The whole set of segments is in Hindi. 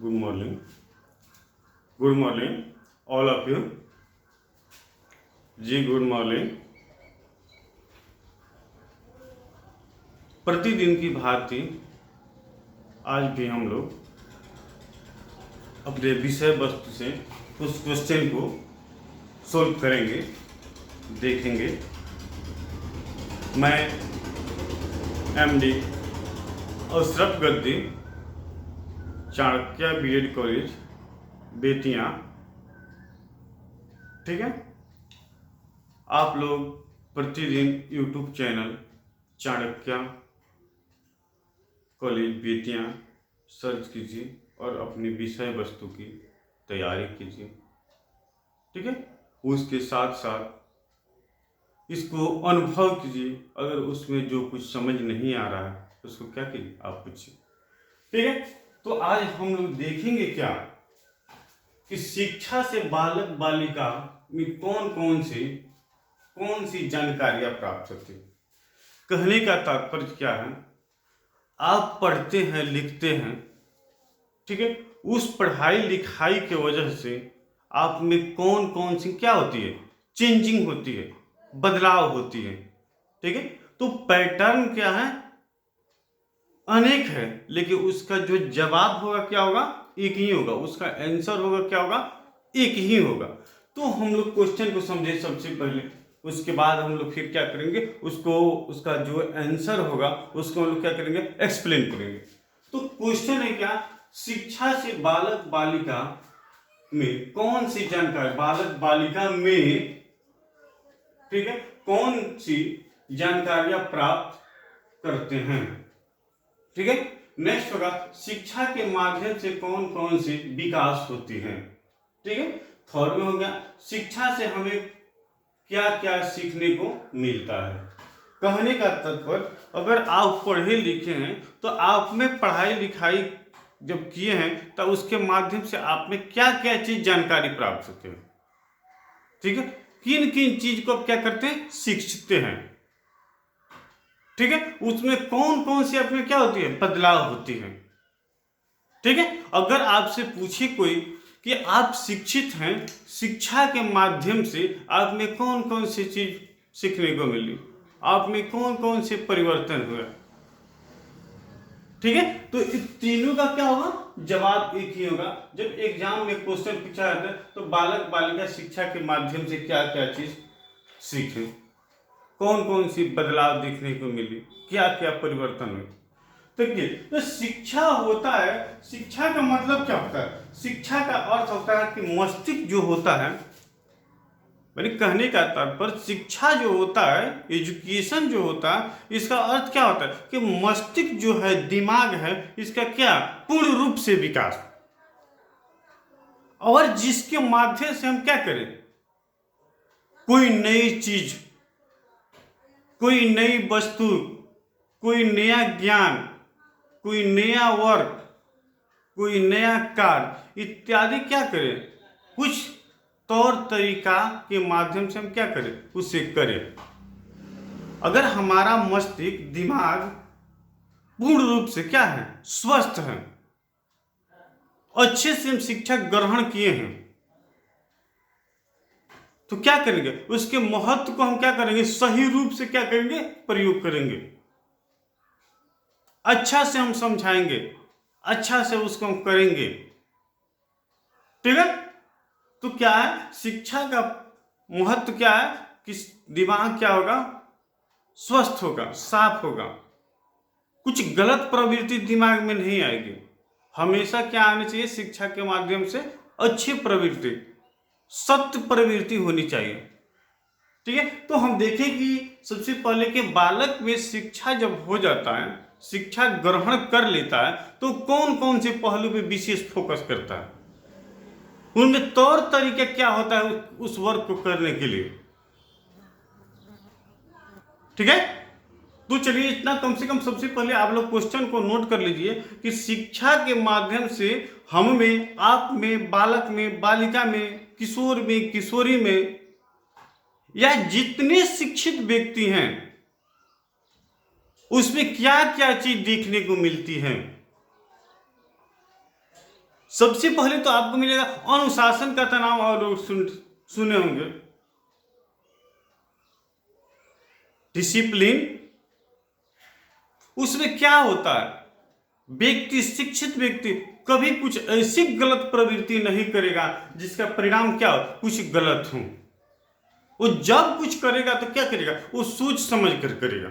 Good morning. Good morning, all of you. जी गुड मॉर्निंग। प्रतिदिन की भांति आज भी हम लोग अपने विषय वस्तु से उस क्वेश्चन को सोल्व करेंगे, देखेंगे। मैं एमडी अशरफ गद्दी, चाणक्य बीएड कॉलेज बेतिया, ठीक है। आप लोग प्रतिदिन YouTube channel Chanakya college Bettiah search कीजिए और अपनी विषय वस्तु की तैयारी कीजिए, ठीक है। उसके साथ साथ इसको अनुभव कीजिए। अगर उसमें जो कुछ समझ नहीं आ रहा है उसको क्या कीजिए, आप पूछिए, ठीक है। तो आज हम लोग देखेंगे क्या कि शिक्षा से बालक बालिका में कौन सी जानकारियां प्राप्त होती। कहने का तात्पर्य क्या है, आप पढ़ते हैं, लिखते हैं, ठीक है। उस पढ़ाई लिखाई के वजह से आप में कौन सी क्या होती है, चेंजिंग होती है, बदलाव होती है, ठीक है। तो पैटर्न क्या है, अनेक है, लेकिन उसका जो जवाब होगा क्या होगा, एक ही होगा। उसका आंसर होगा क्या होगा, एक ही होगा। तो हम लोग क्वेश्चन को समझे सबसे पहले, उसके बाद हम लोग फिर क्या करेंगे, उसका जो आंसर होगा उसको हम लोग क्या करेंगे, एक्सप्लेन करेंगे। तो क्वेश्चन है क्या, शिक्षा से बालक बालिका में कौन सी जानकारी, बालक बालिका में, ठीक है, कौन सी जानकारियां प्राप्त करते हैं, ठीक है। नेक्स्ट होगा, शिक्षा के माध्यम से कौन सी विकास होती है, ठीक है। थर्ड में हो गया, शिक्षा से हमें क्या क्या सीखने को मिलता है। कहने का तात्पर्य, अगर आप पढ़े लिखे हैं तो आप में पढ़ाई लिखाई जब किए हैं तो उसके माध्यम से आप में क्या क्या चीज जानकारी प्राप्त होते हैं, ठीक है। किन किन चीज को आप क्या करते हैं, सीखते हैं, ठीक है। उसमें कौन सी अपने क्या होती है, बदलाव होती है, ठीक है। अगर आपसे पूछे कोई कि आप शिक्षित हैं, शिक्षा के माध्यम से आप में कौन सी चीज सीखने को मिली, आप में कौन से परिवर्तन हुआ, ठीक है। तो इस तीनों का क्या होगा, जवाब एक ही होगा। जब एग्जाम में क्वेश्चन पूछा जाता है तो बालक बालिका शिक्षा के माध्यम से क्या क्या चीज सीखे, कौन सी बदलाव देखने को मिली, क्या क्या परिवर्तन हुए। देखिए, तो शिक्षा होता है, शिक्षा का मतलब क्या होता है, शिक्षा का अर्थ होता है कि मस्तिष्क जो होता है, मैंने कहने का तात्पर्य शिक्षा जो होता है, एजुकेशन जो होता है, इसका अर्थ क्या होता है कि मस्तिष्क जो है, दिमाग है, इसका क्या पूर्ण रूप से विकास, और जिसके माध्यम से हम क्या करें, कोई नई चीज, कोई नई वस्तु, कोई नया ज्ञान, कोई नया वर्क, कोई नया कार्य इत्यादि क्या करें, कुछ तौर तरीका के माध्यम से हम क्या करें, उसे करें। अगर हमारा मस्तिष्क दिमाग पूर्ण रूप से क्या है, स्वस्थ है, अच्छे से हम शिक्षा ग्रहण किए हैं, तो क्या करेंगे, उसके महत्व को हम क्या करेंगे, सही रूप से क्या करेंगे, प्रयोग करेंगे। अच्छा से हम समझाएंगे, अच्छा से उसको हम करेंगे, ठीक है। तो क्या है, शिक्षा का महत्व क्या है कि दिमाग क्या होगा, स्वस्थ होगा, साफ होगा, कुछ गलत प्रवृत्ति दिमाग में नहीं आएगी। हमेशा क्या आनी चाहिए, शिक्षा के माध्यम से अच्छी प्रवृत्ति, सत्य प्रवृत्ति होनी चाहिए, ठीक है। तो हम देखें कि सबसे पहले कि बालक में शिक्षा जब हो जाता है, शिक्षा ग्रहण कर लेता है, तो कौन से पहलू पे विशेष फोकस करता है, उनमें तौर तरीका क्या होता है उस वर्क को करने के लिए, ठीक है। तो चलिए इतना कम से कम सबसे पहले आप लोग क्वेश्चन को नोट कर लीजिए कि शिक्षा के माध्यम से हम में, आप में, बालक में, बालिका में, किशोर में, किशोरी में, या जितने शिक्षित व्यक्ति हैं उसमें क्या क्या चीज देखने को मिलती है। सबसे पहले तो आपको मिलेगा अनुशासन का तनाव, और लोग सुने होंगे डिसिप्लिन। उसमें क्या होता है, व्यक्ति, शिक्षित व्यक्ति कभी कुछ ऐसी गलत प्रवृत्ति नहीं करेगा जिसका परिणाम क्या हो, कुछ गलत हो। वो जब कुछ करेगा तो क्या करेगा, वो सोच समझ कर करेगा,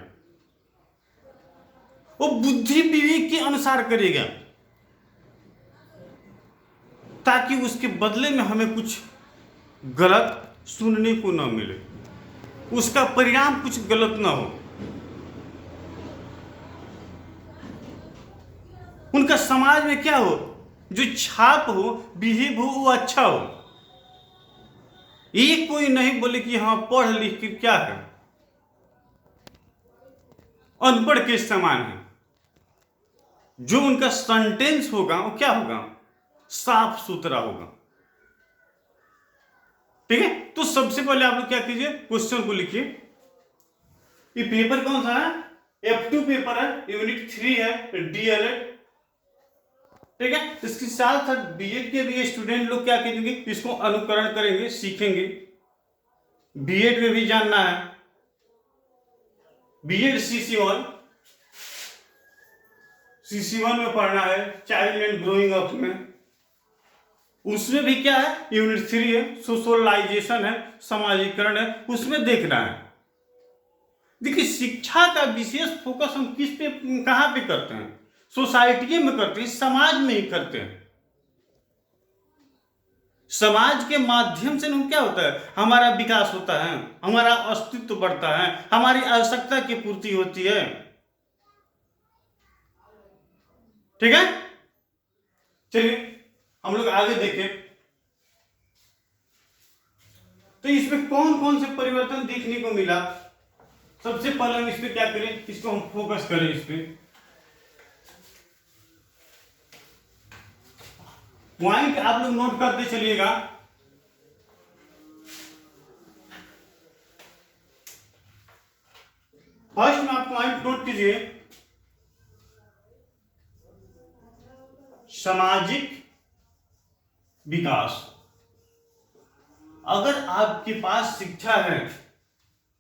वो बुद्धि विवेक के अनुसार करेगा, ताकि उसके बदले में हमें कुछ गलत सुनने को न मिले, उसका परिणाम कुछ गलत ना हो, उनका समाज में क्या हो, जो छाप हो, बिहेव हो, वो अच्छा हो। ये कोई नहीं बोले कि हाँ पढ़ लिख के क्या है, अनपढ़ के समान है। जो उनका सेंटेंस होगा वो क्या होगा, साफ सुथरा होगा। ठीक है, तो सबसे पहले आप लोग क्या कीजिए, क्वेश्चन को लिखिए। ये पेपर कौन सा है, F2 पेपर है, यूनिट 3 है, डीएलएड। ठीक है, इसके साथ साथ बीएड के भी स्टूडेंट लोग क्या करेंगे, इसको अनुकरण करेंगे, सीखेंगे। बीएड में भी जानना है, बीएड CC1 में पढ़ना है, चाइल्ड एंड ग्रोइंग अप में। उसमें भी क्या है, यूनिट 3 है, सोशलाइजेशन है, समाजीकरण है, उसमें देखना है। देखिए, शिक्षा का विशेष फोकस हम किस पे, कहां पे करते हैं, सोसाइटी में करते हैं, समाज में ही करते हैं। समाज के माध्यम से हम क्या होता है, हमारा विकास होता है, हमारा अस्तित्व बढ़ता है, हमारी आवश्यकता की पूर्ति होती है। ठीक है, चलिए हम लोग आगे देखें। तो इसमें कौन कौन से परिवर्तन देखने को मिला। सबसे पहले हम इस पे क्या करें, इसको हम फोकस करें इस पे। पॉइंट आप लोग नोट करते चलिएगा। फर्स्ट में आप पॉइंट नोट कीजिए, सामाजिक विकास। अगर आपके पास शिक्षा है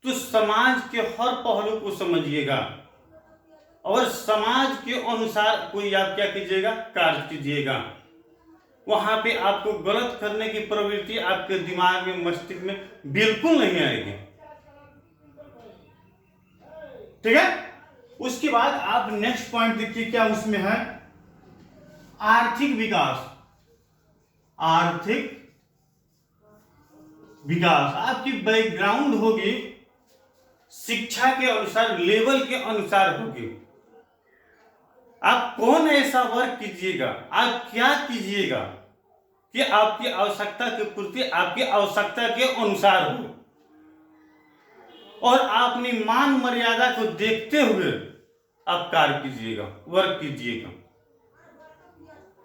तो समाज के हर पहलू को समझिएगा और समाज के अनुसार कोई आप क्या कीजिएगा, कार्य कीजिएगा। वहां पे आपको गलत करने की प्रवृत्ति आपके दिमाग में, मस्तिष्क में बिल्कुल नहीं आएगी। ठीक है, उसके बाद आप नेक्स्ट पॉइंट देखिए, क्या उसमें है, आर्थिक विकास। आर्थिक विकास आपकी बैकग्राउंड होगी, शिक्षा के अनुसार, लेवल के अनुसार होगी। आप कौन ऐसा वर्क कीजिएगा, आप क्या कीजिएगा कि आपकी आवश्यकता की पूर्ति आपकी आवश्यकता के अनुसार हो, और आप अपनी मान मर्यादा को देखते हुए आप कार्य कीजिएगा, वर्क कीजिएगा।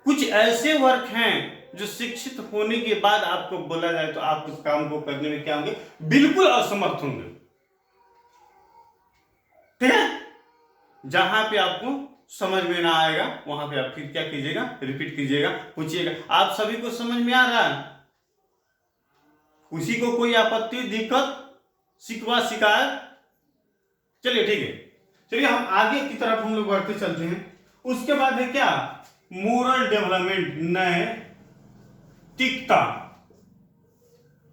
कुछ ऐसे वर्क हैं जो शिक्षित होने के बाद आपको बोला जाए तो आप उस काम को करने में क्या होंगे, बिल्कुल असमर्थ होंगे। ठीक है, जहां पे आपको समझ में ना आएगा वहां पे आप फिर क्या कीजिएगा, रिपीट कीजिएगा, पूछिएगा। आप सभी को समझ में आ रहा है, किसी को कोई आपत्ति, दिक्कत, शिकवा, शिकायत? चलिए ठीक है, चलिए हम आगे की तरफ हम लोग बढ़ते चलते हैं। उसके बाद है क्या, मोरल डेवलपमेंट, नैतिकता।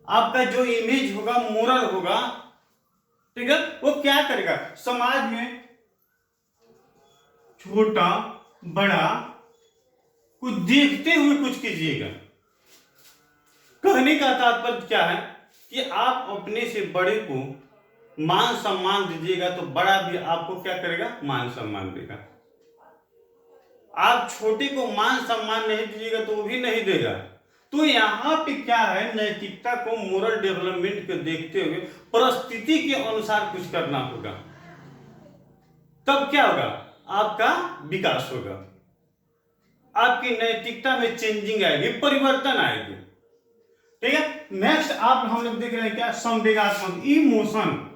आपका जो इमेज होगा, मोरल होगा, ठीक है, वो क्या करेगा, समाज में छोटा बड़ा कुछ देखते हुए कुछ कीजिएगा। कहने का तात्पर्य क्या है कि आप अपने से बड़े को मान सम्मान दीजिएगा तो बड़ा भी आपको क्या करेगा, मान सम्मान देगा। आप छोटे को मान सम्मान नहीं दीजिएगा तो वो भी नहीं देगा। तो यहां पे क्या है, नैतिकता को, मोरल डेवलपमेंट को देखते हुए परिस्थिति के अनुसार कुछ करना होगा, तब क्या होगा, आपका विकास होगा, आपकी नैतिकता में चेंजिंग आएगी, परिवर्तन आएगी। ठीक है, नेक्स्ट आप हम लोग देख रहे हैं क्या, संवेगात्मक, इमोशन,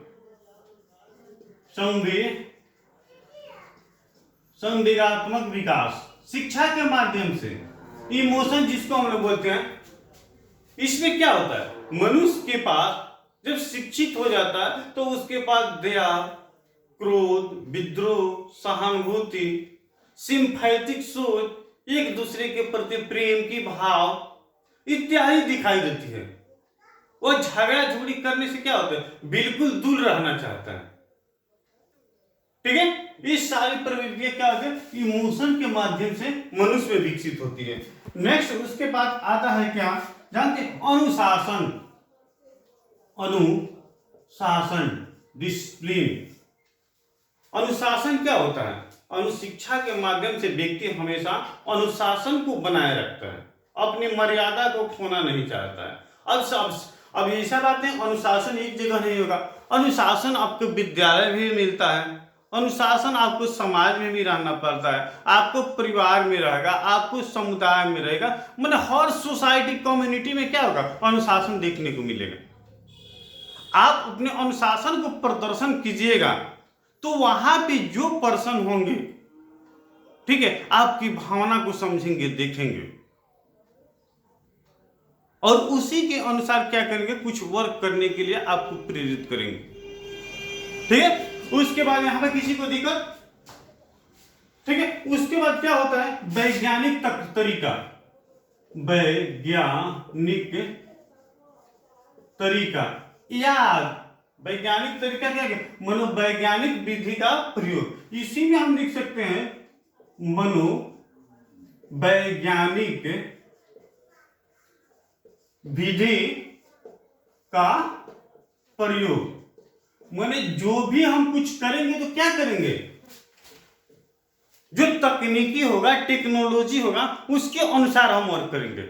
संवेगात्मक विकास। शिक्षा के माध्यम से इमोशन जिसको हम लोग बोलते हैं, इसमें क्या होता है, मनुष्य के पास जब शिक्षित हो जाता है तो उसके पास दया, क्रोध, विद्रोह, सहानुभूति, सिंपैथिक सोच, एक दूसरे के प्रति प्रेम की भाव इत्यादि दिखाई देती है। वो झगड़ा झगड़ी करने से क्या होता है, बिल्कुल दूर रहना चाहता है। ठीक है, ये सारी प्रवृत्तियां क्या होती है, इमोशन के माध्यम से मनुष्य में विकसित होती है। नेक्स्ट उसके बाद आता है क्या, जानते हैं, अनुशासन। अनुशासन, डिसिप्लिन। अनुशासन क्या होता है, अनुशिक्षा के माध्यम से व्यक्ति हमेशा अनुशासन को बनाए रखता है, अपनी मर्यादा को खोना नहीं चाहता है। अब ऐसा बात है, अनुशासन एक जगह नहीं होगा, अनुशासन आपको विद्यालय भी मिलता है, अनुशासन आपको समाज में भी रहना पड़ता है, आपको परिवार में रहेगा, आपको समुदाय में रहेगा, मतलब हर सोसाइटी कम्युनिटी में क्या होगा, अनुशासन देखने को मिलेगा। आप अपने अनुशासन को प्रदर्शन कीजिएगा तो वहां पे जो पर्सन होंगे, ठीक है, आपकी भावना को समझेंगे, देखेंगे और उसी के अनुसार क्या करेंगे, कुछ वर्क करने के लिए आपको प्रेरित करेंगे। ठीक है, उसके बाद यहां पर किसी को दिक्कत, ठीक है, उसके बाद क्या होता है, वैज्ञानिक तरीका। वैज्ञानिक तरीका या वैज्ञानिक तरीका क्या है, मनोवैज्ञानिक विधि का प्रयोग। इसी में हम लिख सकते हैं मनोवैज्ञानिक विधि का प्रयोग। माने जो भी हम कुछ करेंगे तो क्या करेंगे, जो तकनीकी होगा, टेक्नोलॉजी होगा, उसके अनुसार हम वर्क करेंगे,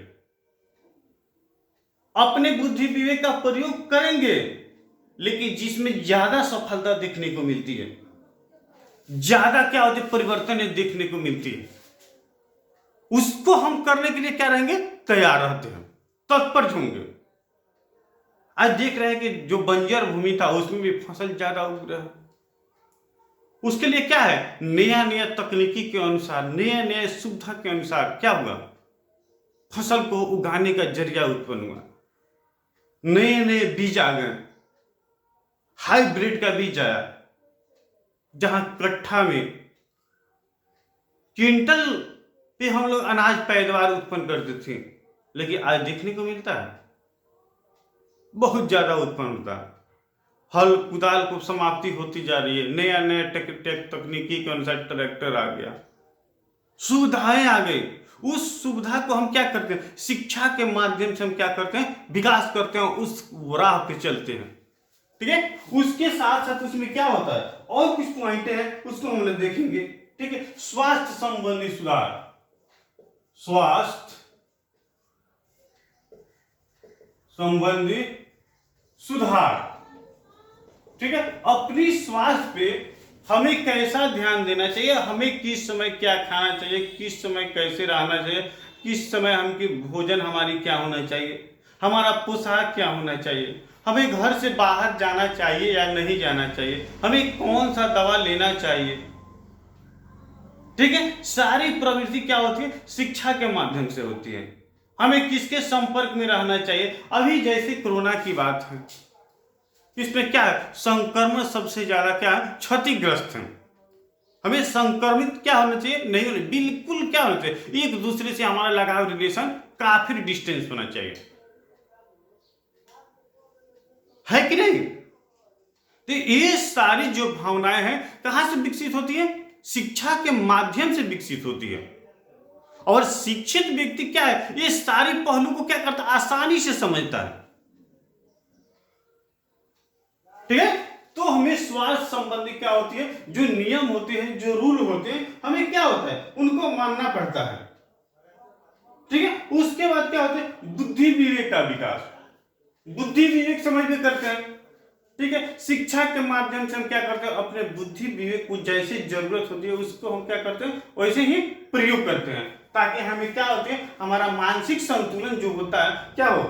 अपने बुद्धि विवेक का प्रयोग करेंगे, लेकिन जिसमें ज्यादा सफलता देखने को मिलती है, ज्यादा क्या होती है, परिवर्तन देखने को मिलती है, उसको हम करने के लिए क्या रहेंगे, तैयार रहते हैं, तत्पर होंगे। आज देख रहे हैं कि जो बंजर भूमि था उसमें भी फसल ज्यादा उग रहा है। उसके लिए क्या है, नया नया तकनीकी के अनुसार, नया नया सुविधा के अनुसार क्या हुआ, फसल को उगाने का जरिया उत्पन्न हुआ, नए नए बीज आ गए, हाइब्रिड का बीज आया, जहां कट्ठा में क्विंटल पे हम लोग अनाज पैदावार उत्पन्न करते थे, लेकिन आज देखने को मिलता है बहुत ज्यादा उत्पन्न होता है। हल कुदाल को समाप्ति होती जा रही है, नया नया तकनीकी के अनुसार ट्रैक्टर आ गया, सुविधाएं आ गई। उस सुविधा को हम क्या करते हैं, शिक्षा के माध्यम से हम क्या करते हैं, विकास करते हैं, उस राह पे चलते हैं। ठीक है, उसके साथ साथ उसमें क्या होता है, और कुछ पॉइंट है उसको हम लोग देखेंगे। ठीक है, स्वास्थ्य संबंधी सुधार, स्वास्थ्य संबंधी सुधार। ठीक है, अपनी स्वास्थ्य पे हमें कैसा ध्यान देना चाहिए, हमें किस समय क्या खाना चाहिए, किस समय कैसे रहना चाहिए, किस समय हमकी भोजन हमारी क्या होना चाहिए, हमारा पोशाक क्या होना चाहिए, हमें घर से बाहर जाना चाहिए या नहीं जाना चाहिए, हमें कौन सा दवा लेना चाहिए। ठीक है, सारी प्रवृत्ति क्या होती है, शिक्षा के माध्यम से होती है। हमें किसके संपर्क में रहना चाहिए, अभी जैसे कोरोना की बात है, इसमें क्या है, संक्रमण सबसे ज्यादा क्या है, क्षतिग्रस्त है। हमें संक्रमित क्या होना चाहिए, नहीं होना, बिल्कुल क्या होना चाहिए, एक दूसरे से हमारा लगाव, रिलेशन काफी डिस्टेंस होना चाहिए, है कि नहीं। तो ये सारी जो भावनाएं हैं कहां से विकसित होती है, शिक्षा के माध्यम से विकसित होती है। और शिक्षित व्यक्ति क्या है, ये सारे पहलू को क्या करता है, आसानी से समझता है। ठीक है, तो हमें स्वास्थ्य संबंधी क्या होती है, जो नियम होते हैं, जो रूल होते हैं, हमें क्या होता है, उनको मानना पड़ता है। ठीक है, उसके बाद क्या होता है, बुद्धि विवेक का विकास, बुद्धि विवेक समझ में करते हैं। ठीक है, शिक्षा के माध्यम से हम क्या करते हैं, अपने बुद्धि विवेक को जैसे जरूरत होती है उसको हम क्या करते हैं, वैसे ही प्रयोग करते हैं, ताकि हमें क्या होते हैं, हमारा मानसिक संतुलन जो होता है क्या हो,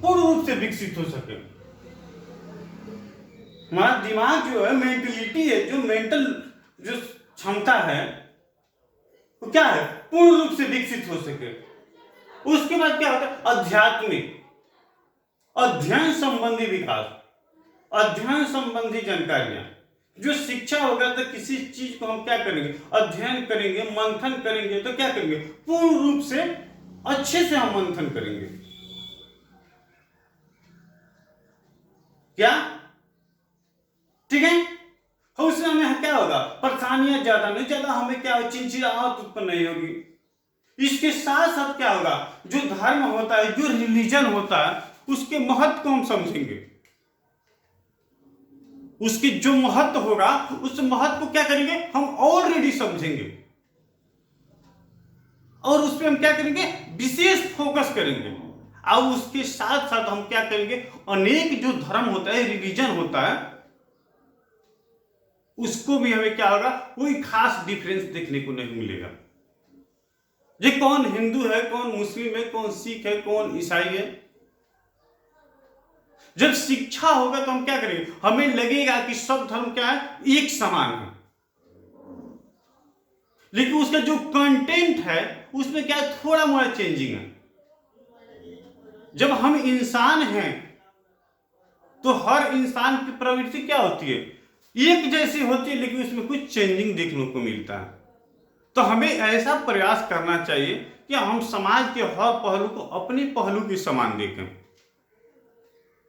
पूर्ण रूप से विकसित हो सके। हमारा दिमाग जो है, मेंटलिटी है, जो मेंटल जो क्षमता है वो क्या है, पूर्ण रूप से विकसित हो सके। उसके बाद क्या होता है? आध्यात्मिक, अध्ययन संबंधी विकास, अध्ययन संबंधी जानकारियां। जो शिक्षा होगा तो किसी चीज को हम क्या करेंगे? अध्ययन करेंगे, मंथन करेंगे। तो क्या करेंगे? पूर्ण रूप से अच्छे से हम मंथन करेंगे। क्या ठीक है? उससे हमें क्या होगा? परेशानियां ज्यादा नहीं, ज्यादा हमें क्या चिंचिड़ाहट उत्पन्न नहीं होगी। इसके साथ साथ क्या होगा? जो धर्म होता है, जो रिलीजन होता है, उसके महत्व को हम समझेंगे। उसकी जो महत्व होगा, उस महत्व को क्या करेंगे? हम ऑलरेडी समझेंगे और उस पर हम क्या करेंगे? विशेष फोकस करेंगे। और उसके साथ साथ हम क्या करेंगे? अनेक जो धर्म होता है, रिलीजन होता है, उसको भी हमें क्या होगा? कोई खास डिफरेंस देखने को नहीं मिलेगा। ये कौन हिंदू है, कौन मुस्लिम है, कौन सिख है, कौन ईसाई है। जब शिक्षा होगा तो हम क्या करेंगे? हमें लगेगा कि सब धर्म क्या है? एक समान है। लेकिन उसका जो कंटेंट है उसमें क्या है? थोड़ा मोड़ा चेंजिंग है। जब हम इंसान हैं तो हर इंसान की प्रवृत्ति क्या होती है? एक जैसी होती है, लेकिन उसमें कुछ चेंजिंग देखने को मिलता है। तो हमें ऐसा प्रयास करना चाहिए कि हम समाज के हर पहलू को अपने पहलू के समान देखें।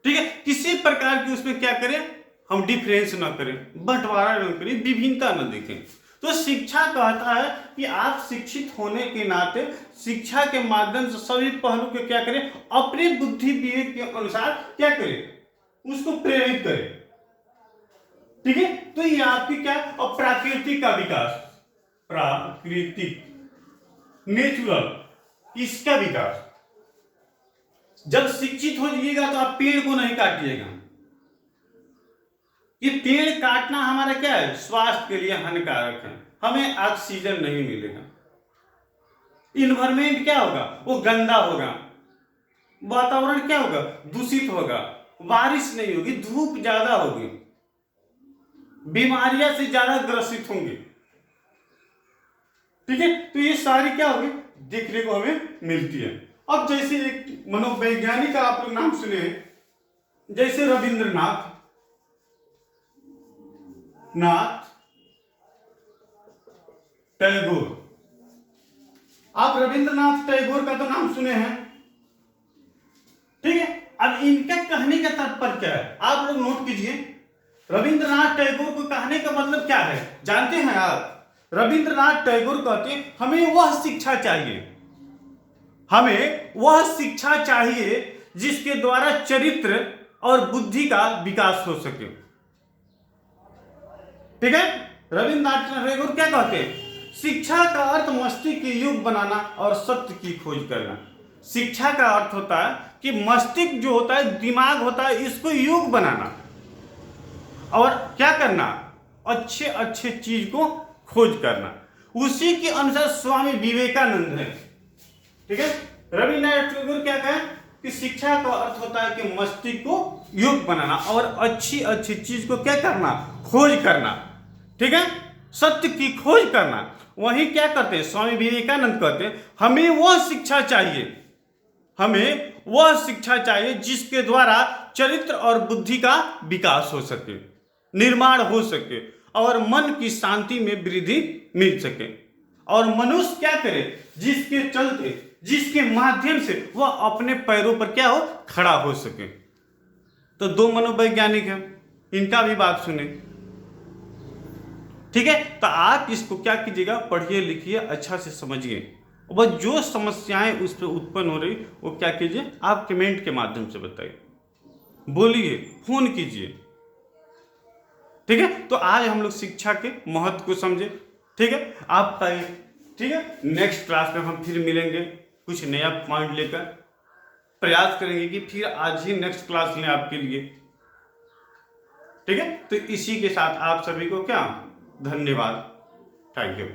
ठीक है? किसी प्रकार की उसमें क्या करें? हम डिफरेंस ना करें, बंटवारा न करें, विभिन्नता न देखें। तो शिक्षा कहता है कि आप शिक्षित होने के नाते शिक्षा के माध्यम से सभी पहलू को क्या करें? अपने बुद्धि विवेक के अनुसार क्या करें? उसको प्रेरित करें। ठीक है? तो ये आपकी क्या? और प्राकृतिक का विकास, प्राकृतिक, नेचुरल, इसका विकास। जब शिक्षित हो जाइएगा तो आप पेड़ को नहीं काटिएगा। ये पेड़ काटना हमारा क्या है? स्वास्थ्य के लिए हानिकारक है, हमें ऑक्सीजन नहीं मिलेगा। इन्वायरमेंट क्या होगा? वो गंदा होगा, वातावरण क्या होगा? दूषित होगा, बारिश नहीं होगी, धूप ज्यादा होगी, बीमारियां से ज्यादा ग्रसित होंगे। ठीक है? तो ये सारी क्या होगी? देखने को हमें मिलती है। अब जैसे एक मनोवैज्ञानिक का आप लोग नाम सुने हैं, जैसे रविंद्रनाथ टैगोर। आप रविंद्रनाथ टैगोर का तो नाम सुने हैं। ठीक है? अब इनका कहने का तात्पर्य क्या है? आप लोग नोट कीजिए। रविंद्रनाथ टैगोर को कहने का मतलब क्या है जानते हैं आप? रविंद्रनाथ टैगोर कहते हैं हमें वह शिक्षा चाहिए, हमें वह शिक्षा चाहिए जिसके द्वारा चरित्र और बुद्धि का विकास हो सके। ठीक है? रविंद्रनाथ टैगोर क्या कहते हैं? शिक्षा का अर्थ मस्तिष्क के योग बनाना और सत्य की खोज करना। शिक्षा का अर्थ होता है कि मस्तिष्क जो होता है, दिमाग होता है, इसको योग बनाना और क्या करना? अच्छे अच्छे चीज को खोज करना। उसी के अनुसार स्वामी विवेकानंद है। ठीक है? रविंद्रनाथ टैगोर क्या कहे कि शिक्षा का अर्थ होता है कि मस्तिष्क को योग बनाना और अच्छी अच्छी चीज को क्या करना? खोज करना। ठीक है? सत्य की खोज करना। वही क्या करते हैं? स्वामी विवेकानंद कहते हैं हमें वह शिक्षा चाहिए, हमें वह शिक्षा चाहिए जिसके द्वारा चरित्र और बुद्धि का विकास हो सके, निर्माण हो सके और मन की शांति में वृद्धि मिल सके। और मनुष्य क्या करे? जिसके चलते, जिसके माध्यम से वह अपने पैरों पर क्या हो? खड़ा हो सके। तो दो मनोवैज्ञानिक हैं, इनका भी बात सुने। ठीक है? तो आप इसको क्या कीजिएगा? पढ़िए, लिखिए, अच्छा से समझिए। वह जो समस्याएं उस पर उत्पन्न हो रही वो क्या कीजिए? आप कमेंट के माध्यम से बताइए, बोलिए, फोन कीजिए। ठीक है? तो आज हम लोग शिक्षा के महत्व को समझे। ठीक है? आप ठीक है? नेक्स्ट क्लास में हम फिर मिलेंगे कुछ नया पॉइंट लेकर। प्रयास करेंगे कि फिर आज ही नेक्स्ट क्लास लें आपके लिए। ठीक है? तो इसी के साथ आप सभी को क्या धन्यवाद। Thank you.